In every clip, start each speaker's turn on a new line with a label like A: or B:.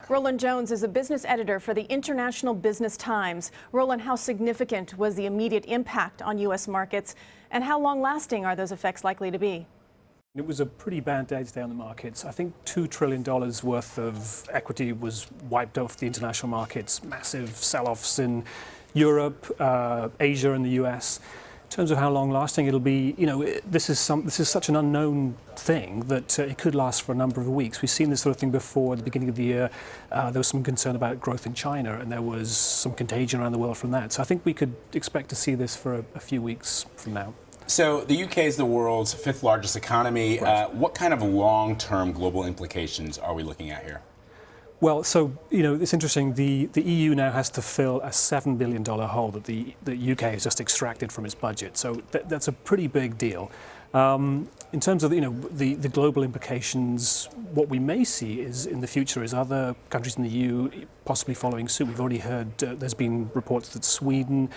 A: Roland Jones is a business editor for the International Business Times. Roland, how significant was the immediate impact on U.S. markets, and how long-lasting are those effects likely to be?
B: It was a pretty bad day today on the markets. I think $2 trillion worth of equity was wiped off the international markets, massive sell-offs in Europe, Asia and the US. In terms of how long-lasting it'll be, this is such an unknown thing that it could last for a number of weeks. We've seen this sort of thing before. At the beginning of the year, there was some concern about growth in China, and there was some contagion around the world from that. So I think we could expect to see this for a few weeks from now.
C: So the UK is the world's fifth largest economy.
B: Right.
C: What kind of long-term global implications are we looking at here?
B: Well, so, it's interesting. The EU now has to fill a $7 billion hole that the UK has just extracted from its budget. So that's a pretty big deal. In terms of, the global implications, what we may see is in the future is other countries in the EU possibly following suit. We've already heard there's been reports that Sweden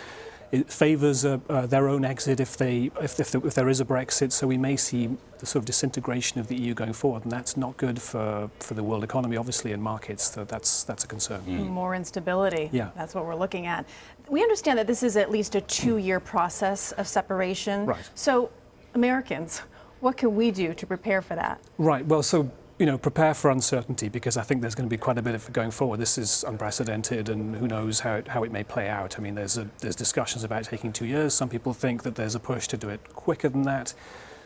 B: favours their own exit if there is a Brexit. So we may see the sort of disintegration of the EU going forward, and that's not good for the world economy, obviously, and markets. So that's a concern.
A: More instability.
B: Yeah.
A: That's what we're looking at. We understand that this is at least a 2-year process of separation.
B: Right.
A: So Americans, what can we do to prepare for that?
B: Right. Well, so prepare for uncertainty, because I think there's going to be quite a bit of it going forward. This is unprecedented, and who knows how it may play out. I mean, there's discussions about taking 2 years. Some people think that there's a push to do it quicker than that.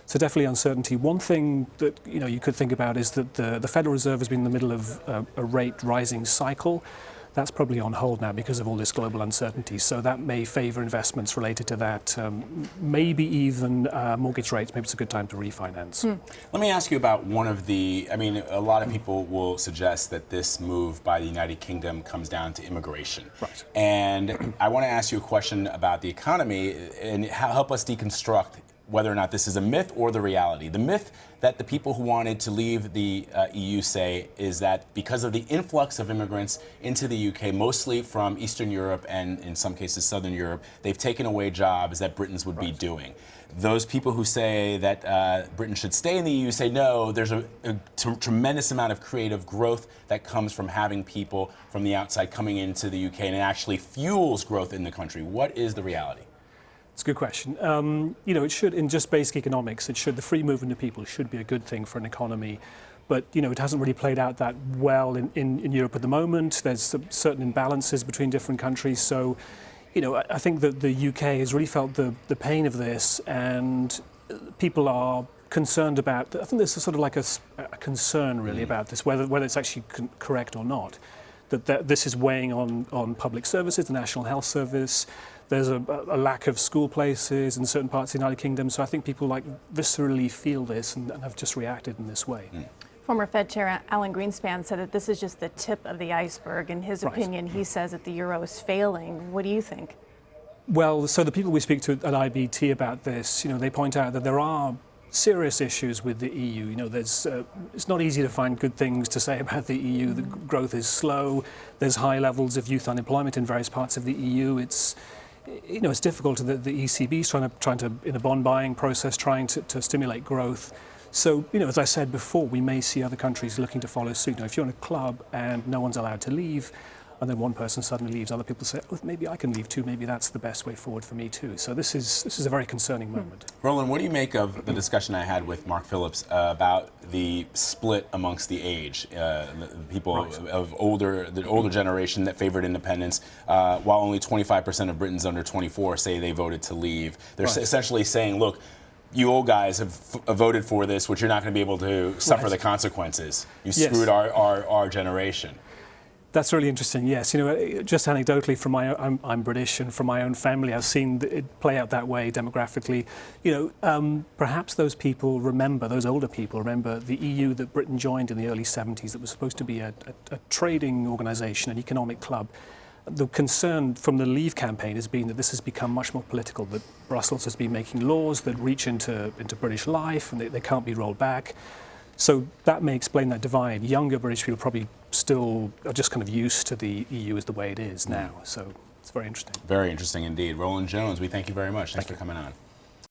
B: So definitely uncertainty. One thing that you could think about is that the Federal Reserve has been in the middle of a rate rising cycle. That's probably on hold now because of all this global uncertainty. So that may favour investments related to that. Maybe even mortgage rates. Maybe it's a good time to refinance.
C: Let me ask you about one of the, a lot of people will suggest that this move by the United Kingdom comes down to immigration.
B: Right.
C: And I want to ask you a question about the economy and help us deconstruct whether or not this is a myth or the reality. The myth that the people who wanted to leave the EU say is that because of the influx of immigrants into the UK, mostly from Eastern Europe and in some cases Southern Europe, they've taken away jobs that Britons would be doing. Those people who say that Britain should stay in the EU say no, there's a tremendous amount of creative growth that comes from having people from the outside coming into the UK, and it actually fuels growth in the country. What is the reality?
B: It's a good question. It should, in just basic economics, the free movement of people should be a good thing for an economy. But, it hasn't really played out that well in Europe at the moment. There's certain imbalances between different countries. So, I think that the UK has really felt the pain of this, and people are concerned about, I think there's sort of like a concern really about this, whether it's actually correct or not. That this is weighing on public services, the National Health Service. There's a lack of school places in certain parts of the United Kingdom. So I think people viscerally feel this and have just reacted in this way.
A: Former Fed Chair Alan Greenspan said that this is just the tip of the iceberg. In his opinion, he says that the euro is failing. What do you think?
B: Well, so the people we speak to at IBT about this, they point out that there are serious issues with the EU. It's not easy to find good things to say about the EU. The growth is slow. There's high levels of youth unemployment in various parts of the EU. It's difficult. The ECB is trying to in a bond buying process, trying to stimulate growth. So, as I said before, we may see other countries looking to follow suit. If you're in a club and no one's allowed to leave, and then one person suddenly leaves, other people say, oh, maybe I can leave too, maybe that's the best way forward for me too. So this is a very concerning moment.
C: Roland, what do you make of the discussion I had with Mark Phillips about the split amongst the age, the people of the older generation that favored independence, while only 25% of Britons under 24 say they voted to leave? They're essentially saying, look, you old guys have voted for this, which you're not going to be able to suffer the consequences. You screwed our generation.
B: That's really interesting. Yes, just anecdotally from I'm British, and from my own family, I've seen it play out that way demographically. Perhaps those older people remember the EU that Britain joined in the early 70s. That was supposed to be a trading organisation, an economic club. The concern from the Leave campaign has been that this has become much more political. That Brussels has been making laws that reach into British life, and they can't be rolled back. So that may explain that divide. Younger British people probably still are just kind of used to the EU as the way it is now. So it's very interesting.
C: Very interesting indeed. Roland Jones, we thank you very much. Thanks for coming on.